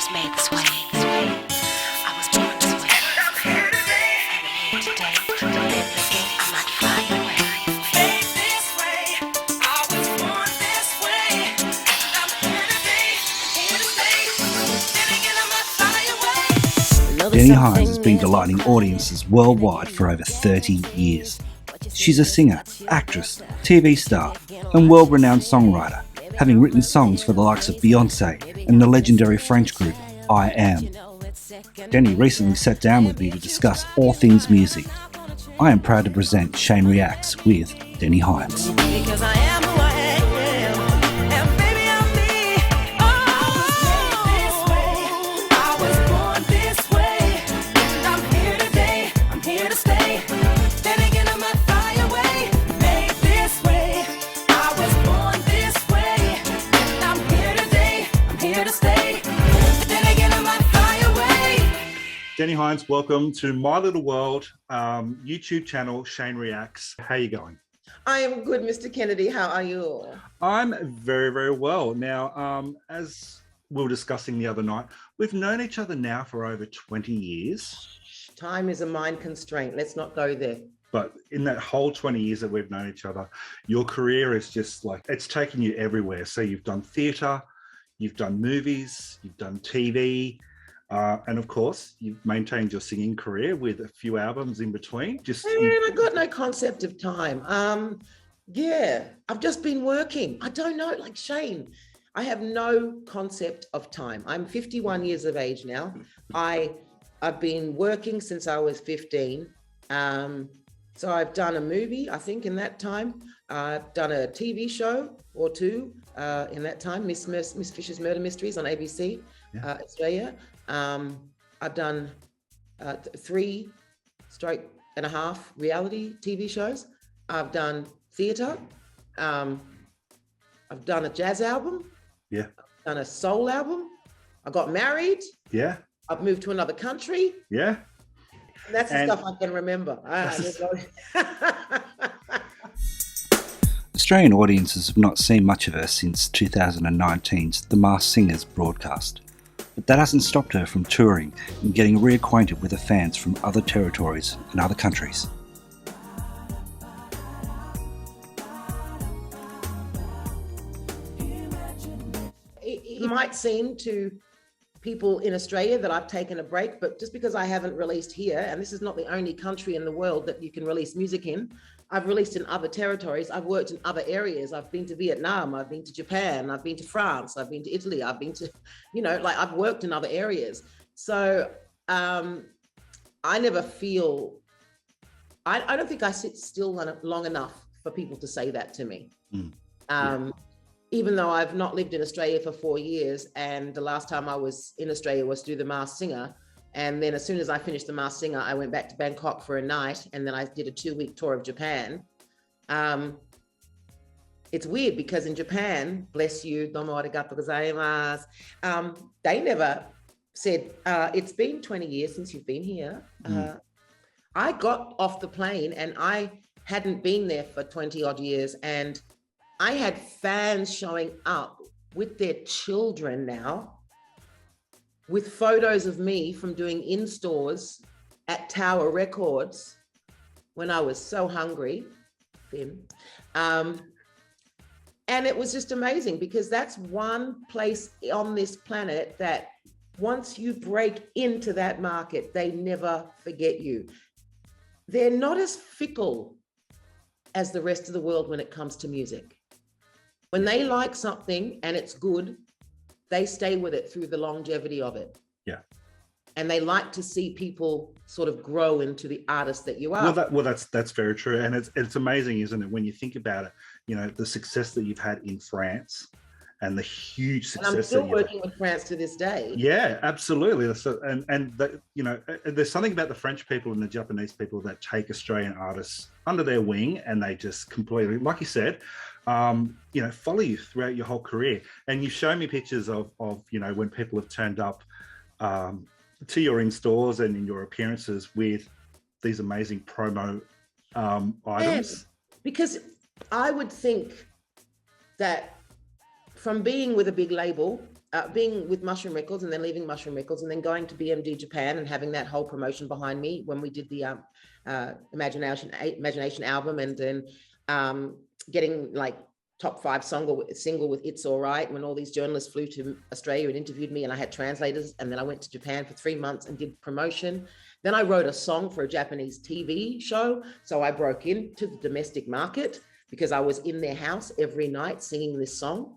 was made this way. I was born this way. I'm here today. And I'm here today. Looking, I might fly away. Made this way. I was born this way. I'm here today. Here to stay. Then again, I might fly away. Deni Hines has been delighting audiences worldwide for over 30 years. She's a singer, actress, TV star, and world-renowned songwriter, having written songs for the likes of Beyonce and the legendary French group I Am. Deni recently sat down with me to discuss all things music. I am proud to present ShaneReacts with Deni Hines. Because I am who I am. And baby, I'm me. I was born this way. And I'm here today. I'm here to stay. Then again, I might fly away. Made this way. I was born this way. And I'm here today. I'm here to stay. Then again, I might fly away. Deni Hines, welcome to my little world YouTube channel, ShaneReacts. How are you going? I am good, Mr. Kennedy. How are you? I'm very, very well. Now, as we were discussing the other night, we've known each other now for over 20 years. Time is a mind constraint. Let's not go there. But in that whole 20 years that we've known each other, your career is just like, it's taken you everywhere. So you've done theatre, you've done movies, you've done TV, and of course, you've maintained your singing career with a few albums in between. And I got no concept of time. Yeah, I've just been working. I don't know, like Shane, I have no concept of time. I'm 51 years of age now. I've been working since I was 15. So I've done a movie, I think, in that time. I've done a TV show or two in that time, Miss Fisher's Murder Mysteries on ABC, Australia. I've done 3.5 reality TV shows. I've done theatre. I've done a jazz album. Yeah. I've done a soul album. I got married. Yeah. I've moved to another country. Yeah. And that's the stuff I can remember. Australian audiences have not seen much of her since 2019's The Masked Singer's broadcast. But that hasn't stopped her from touring and getting reacquainted with her fans from other territories and other countries. It might seem to people in Australia that I've taken a break, but just because I haven't released here, and this is not the only country in the world that you can release music in, I've released in other territories. I've worked in other areas. I've been to Vietnam, I've been to Japan, I've been to France, I've been to Italy, I've been to, I've worked in other areas. So I never feel, I don't think I sit still long enough for people to say that to me. Even though I've not lived in Australia for 4 years, and the last time I was in Australia was to do The Masked Singer. And then as soon as I finished The Masked Singer, I went back to Bangkok for a night, and then I did a 2-week tour of Japan. It's weird because in Japan, bless you, domo arigato gozaimasu, they never said, it's been 20 years since you've been here. I got off the plane and I hadn't been there for 20 odd years, and I had fans showing up with their children now, with photos of me from doing in-stores at Tower Records when I was so hungry. And it was just amazing because that's one place on this planet that once you break into that market, they never forget you. They're not as fickle as the rest of the world when it comes to music. When they like something and it's good, they stay with it through the longevity of it. Yeah. And they like to see people sort of grow into the artist that you are. That's very true. And it's amazing, isn't it? When you think about it, the success that you've had in France and the huge success. And I'm still working with France to this day. Yeah, absolutely. There's something about the French people and the Japanese people that take Australian artists under their wing, and they just completely, like you said, follow you throughout your whole career. And you show me pictures of when people have turned up to your in-stores and in your appearances with these amazing promo items. Yes, because I would think that from being with a big label, being with Mushroom Records and then leaving Mushroom Records and then going to BMD Japan and having that whole promotion behind me when we did the Imagination album, and then getting like top 5 single with It's All Right, when all these journalists flew to Australia and interviewed me, and I had translators, and then I went to Japan for 3 months and did promotion. Then I wrote a song for a Japanese TV show, so I broke into the domestic market because I was in their house every night singing this song.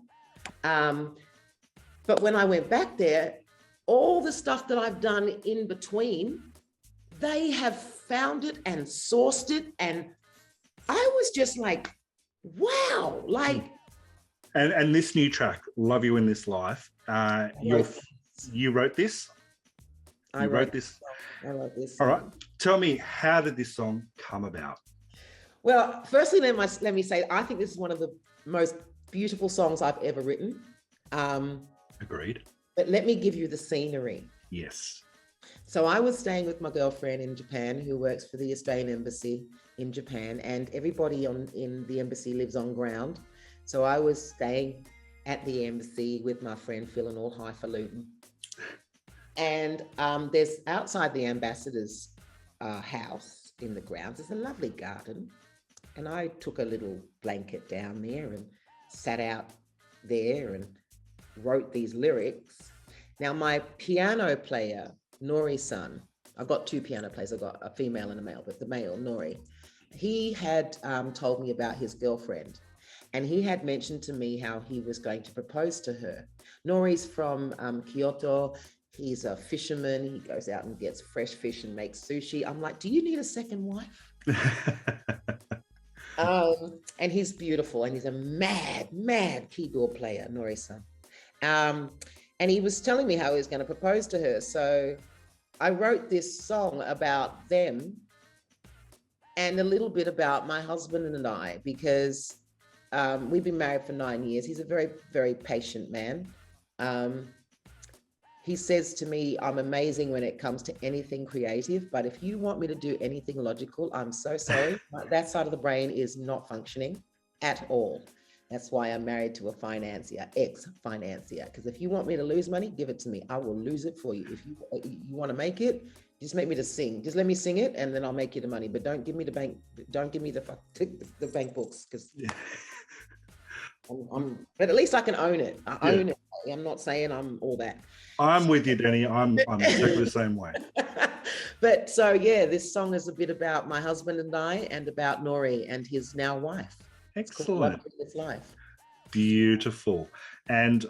But when I went back there, all the stuff that I've done in between, they have found it and sourced it, and I was just like, wow, like. And this new track, "Love You in This Life," you wrote this. I wrote this. All right, tell me, how did this song come about? Well, firstly, let me say, I think this is one of the most beautiful songs I've ever written. Agreed. But let me give you the scenery. Yes. So I was staying with my girlfriend in Japan, who works for the Australian Embassy in Japan, and everybody in the embassy lives on ground. So I was staying at the embassy with my friend Phil and all highfalutin. And there's outside the ambassador's house in the grounds, there's a lovely garden. And I took a little blanket down there and sat out there and wrote these lyrics. Now, my piano player, Nori-san, I've got 2 piano players, I've got a female and a male, but the male, Nori, he had told me about his girlfriend, and he had mentioned to me how he was going to propose to her. Nori's from Kyoto. He's a fisherman. He goes out and gets fresh fish and makes sushi. I'm like, do you need a second wife? And he's beautiful, and he's a mad keyboard player, Nori-san. And he was telling me how he was going to propose to her. So I wrote this song about them and a little bit about my husband and I, because we've been married for 9 years. He's a very, very patient man. He says to me, I'm amazing when it comes to anything creative, but if you want me to do anything logical, I'm so sorry. That side of the brain is not functioning at all. That's why I'm married to a financier, ex-financier, because if you want me to lose money, give it to me. I will lose it for you. If you want to make it, just make me to sing. Just let me sing it, and then I'll make you the money. But don't give me the bank. Don't give me the bank books, because but at least I can own it. I own it. I'm not saying I'm all that. I'm with you, Deni. I'm exactly the same way. But so yeah, this song is a bit about my husband and I, and about Nori and his now wife. Excellent. It's life. Beautiful. And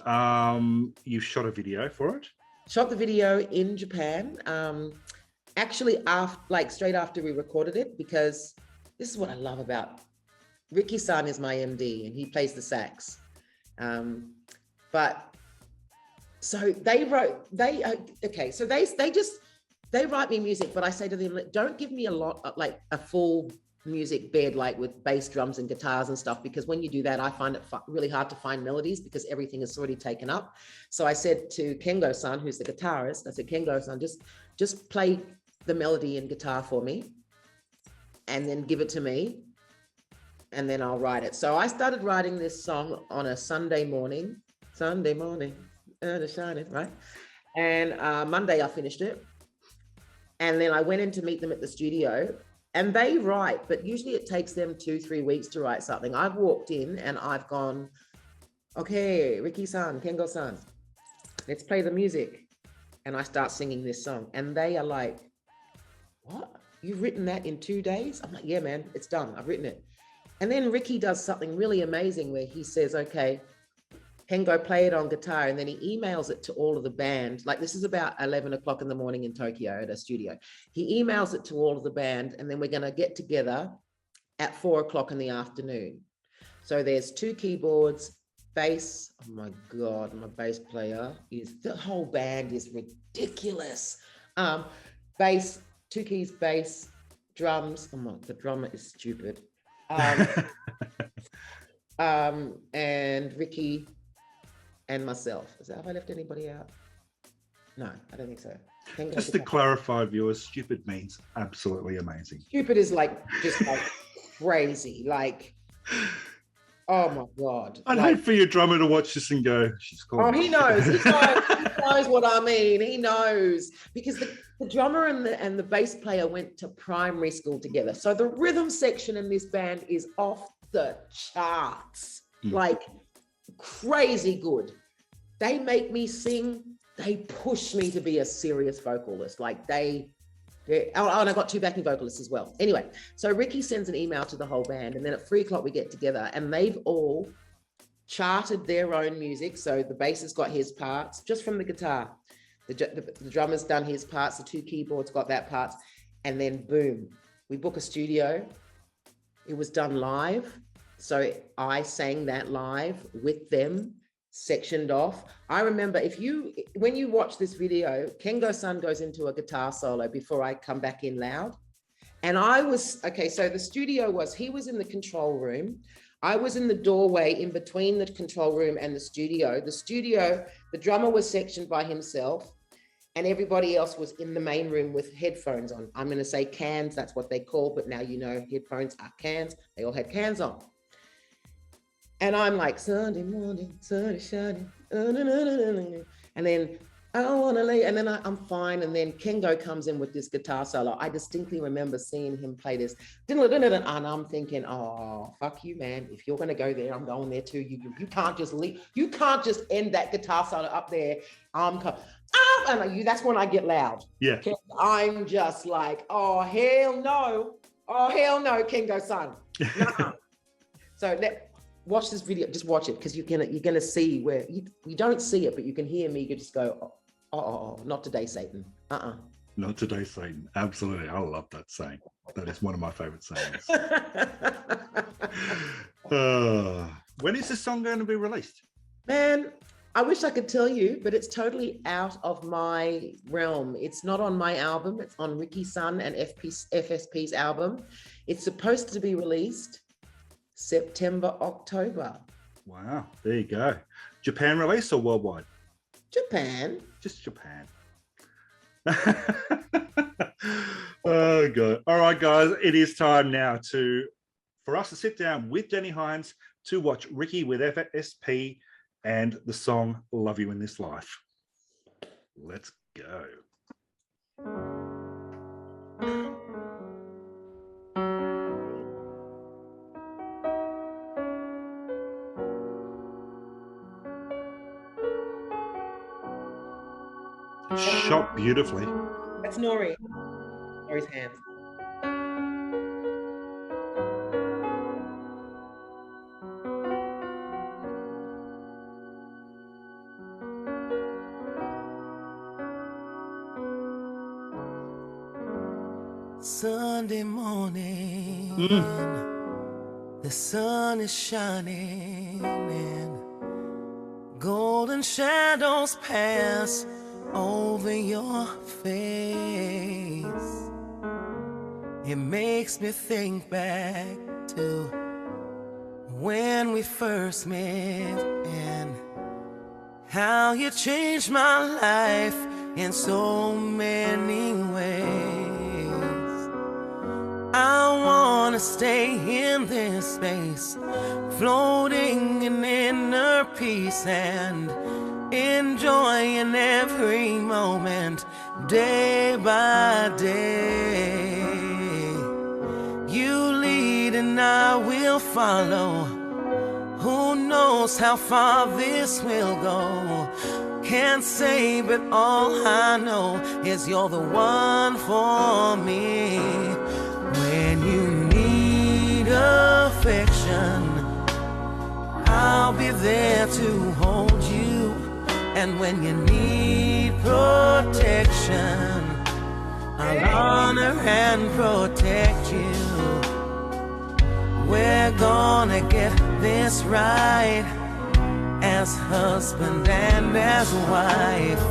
you've shot a video for it? Shot the video in Japan. Actually, straight after we recorded it, because this is what I love about Ricky-san is my MD, and he plays the sax. But so they write me music, but I say to them, don't give me a lot, like a full music bed, like with bass drums and guitars and stuff, because when you do that, I find it really hard to find melodies because everything is already taken up. So I said to Kengo-san, who's the guitarist, I said, Kengo-san, just play the melody and guitar for me, and then give it to me, and then I'll write it. So I started writing this song on a Sunday morning, shining, right? And Monday I finished it. And then I went in to meet them at the studio, and they write, but usually it takes them 2-3 weeks to write something. I've walked in and I've gone, okay, Ricky-san, Kengo-san, let's play the music. And I start singing this song, and they are like, what? You've written that in 2 days? I'm like, yeah, man, it's done. I've written it. And then Ricky does something really amazing where he says, okay, Kengo, play it on guitar. And then he emails it to all of the band. Like, this is about 11 o'clock in the morning in Tokyo at a studio. He emails it to all of the band, and then we're going to get together at 4 o'clock in the afternoon. So there's 2 keyboards, bass. Oh my God, my bass player the whole band is ridiculous. Bass, 2 keys, bass, drums. Oh my, the drummer is stupid. And Ricky and myself. Have I left anybody out? No, I don't think so. Just to clarify, viewers, stupid means absolutely amazing. Stupid is like just like crazy. Like Oh my God. I'd Like, hate for your drummer to watch this and go, she's oh, called. he knows. He knows. He knows what I mean. He knows because the drummer and the bass player went to primary school together. So the rhythm section in this band is off the charts, like crazy good. They make me sing. They push me to be a serious vocalist. Like and I got 2 backing vocalists as well. Anyway, so Ricky sends an email to the whole band, and then at 3 o'clock we get together, and they've all charted their own music. So the bassist got his parts just from the guitar. The drummer's done his parts. The 2 keyboards got that part. And then boom, we book a studio. It was done live. So I sang that live with them, sectioned off. I remember when you watch this video, Kengo-san goes into a guitar solo before I come back in loud. And so the studio he was in the control room. I was in the doorway in between the control room and the studio. The drummer was sectioned by himself, and everybody else was in the main room with headphones on. I'm going to say cans, that's what they call, but now you know headphones are cans. They all had cans on. And I'm like, Sunday morning, sun is shining. And then I don't want to lay, and then I'm fine. And then Kengo comes in with this guitar solo. I distinctly remember seeing him play this. And I'm thinking, oh, fuck you, man. If you're going to go there, I'm going there too. You can't just leave. You can't just end that guitar solo up there. And that's when I get loud. Yeah. I'm just like, oh, hell no. Oh, hell no, Kengo-san. Nuh-uh. So watch this video, just watch it, because you're gonna see where you don't see it, but you can hear me. You just go, oh, not today, Satan. Not today, Satan. Absolutely. I love that saying. That is one of my favorite sayings. When is this song going to be released? Man, I wish I could tell you, but it's totally out of my realm. It's not on my album. It's on Ricky Sun and FSP's album. It's supposed to be released September, October. Wow, there you go. Japan release or worldwide? Japan. Just Japan. Oh God. All right, guys, it is time now for us to sit down with Deni Hines to watch Ricky with FSP and the song Love You in This Life. Let's go. Shot beautifully. That's Nori. Nori's hands. Sunday morning, the sun is shining and golden shadows pass over your face. It makes me think back to when we first met and how you changed my life in so many ways. I wanna stay in this space, floating in inner peace and enjoying every moment, day by day. You lead and I will follow. Who knows how far this will go? Can't say, but all I know is you're the one for me. When you need affection, I'll be there to hold you. And when you need protection, I'll honor and protect you. We're gonna get this right, as husband and as wife.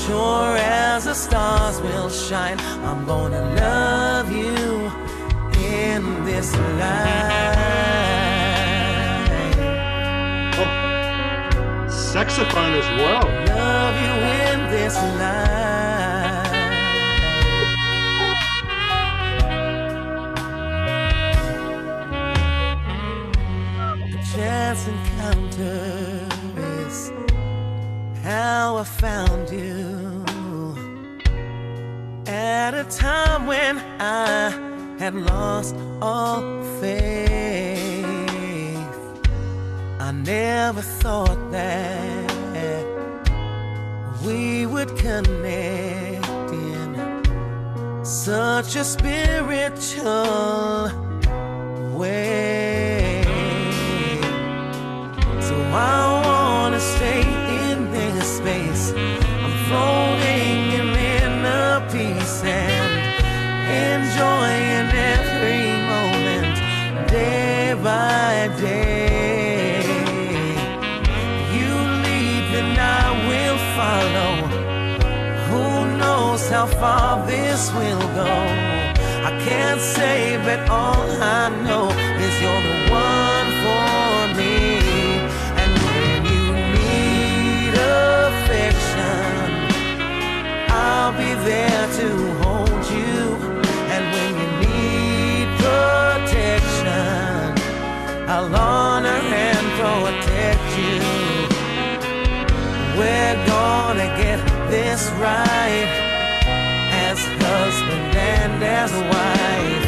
Sure as the stars will shine, I'm gonna love you in this life. Oh, saxophone as well. Love you in this life. how I found you at a time when I had lost all faith. I never thought that we would connect in such a spiritual way. So I wanna stay in this space. I'm floating in inner peace and enjoying every moment, day by day. You lead and I will follow. Who knows how far this will go? I can't say, but all I know is you're the one for me. And when you need affection, I'll be there to hold you. And when you need protection, I'll honor and protect you. We're gonna get this right, as husband and as wife.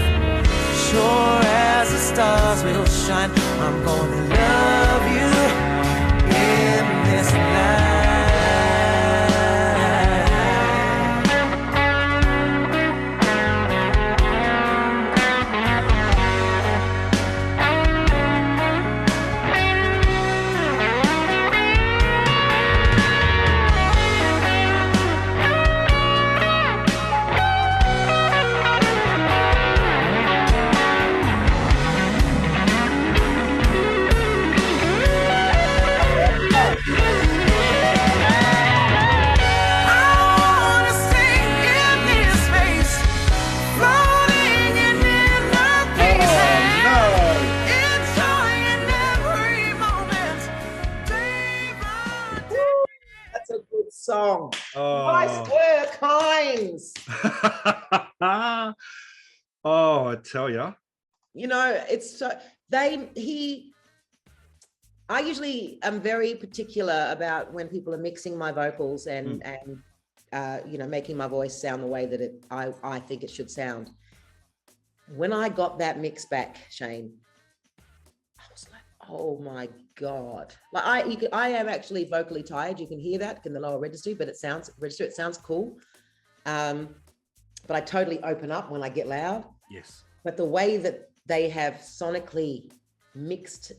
Sure as the stars will shine, I'm gonna love you in this life. That's a good song. Oh. Nice work, Hines. Oh, I tell you. You know, it's so I usually am very particular about when people are mixing my vocals and you know, making my voice sound the way that I think it should sound. When I got that mix back, Shane, I was like, oh my God. Like I am actually vocally tired. You can hear that in the lower register, but it sounds cool. But I totally open up when I get loud. Yes. But the way that they have sonically mixed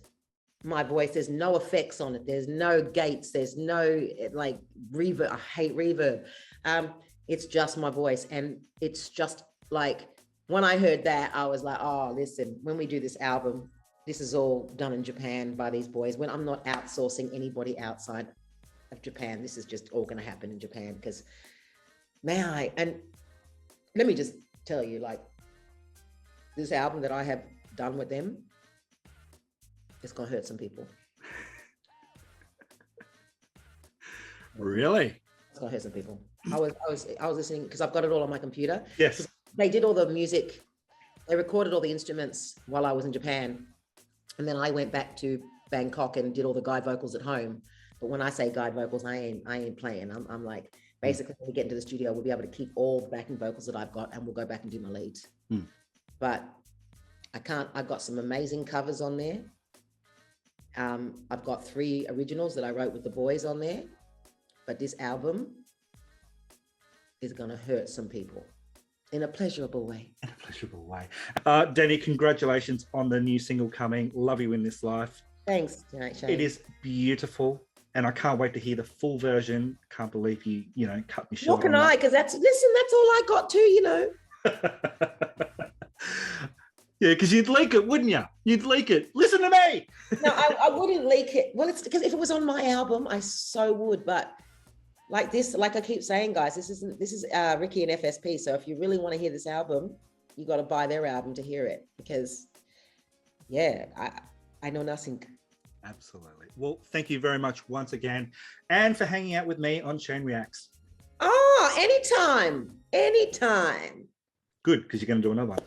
my voice, there's no effects on it. There's no gates. There's no like reverb. I hate reverb. It's just my voice. And it's just like, when I heard that, I was like, oh, listen, when we do this album, this is all done in Japan by these boys. When I'm not outsourcing anybody outside of Japan, this is just all going to happen in Japan. Because and let me just tell you, like, this album that I have done with them, it's going to hurt some people. Really? It's going to hurt some people. I was listening because I've got it all on my computer. Yes. They did all the music. They recorded all the instruments while I was in Japan. And then I went back to Bangkok and did all the guide vocals at home. But when I say guide vocals, I ain't playing. I'm like, basically when we get into the studio, we'll be able to keep all the backing vocals that I've got and we'll go back and do my leads. But I've got some amazing covers on there. I've got 3 originals that I wrote with the boys on there. But this album is gonna hurt some people. In a pleasurable way. In a pleasurable way. Deni, congratulations on the new single coming, Love You in This Life. Thanks, Shane. It is beautiful, and I can't wait to hear the full version. Can't believe you cut me short. What can I? Because that's all I got too, you know. Yeah, because you'd leak it, wouldn't you? You'd leak it. Listen to me. No, I wouldn't leak it. Well, it's because if it was on my album, I so would, but like this, like I keep saying, guys, this is Ricky and FSP. So if you really want to hear this album, you got to buy their album to hear it because, yeah, I know nothing. Absolutely. Well, thank you very much once again, and for hanging out with me on ShaneReacts. Oh, anytime. Good, because you're going to do another one.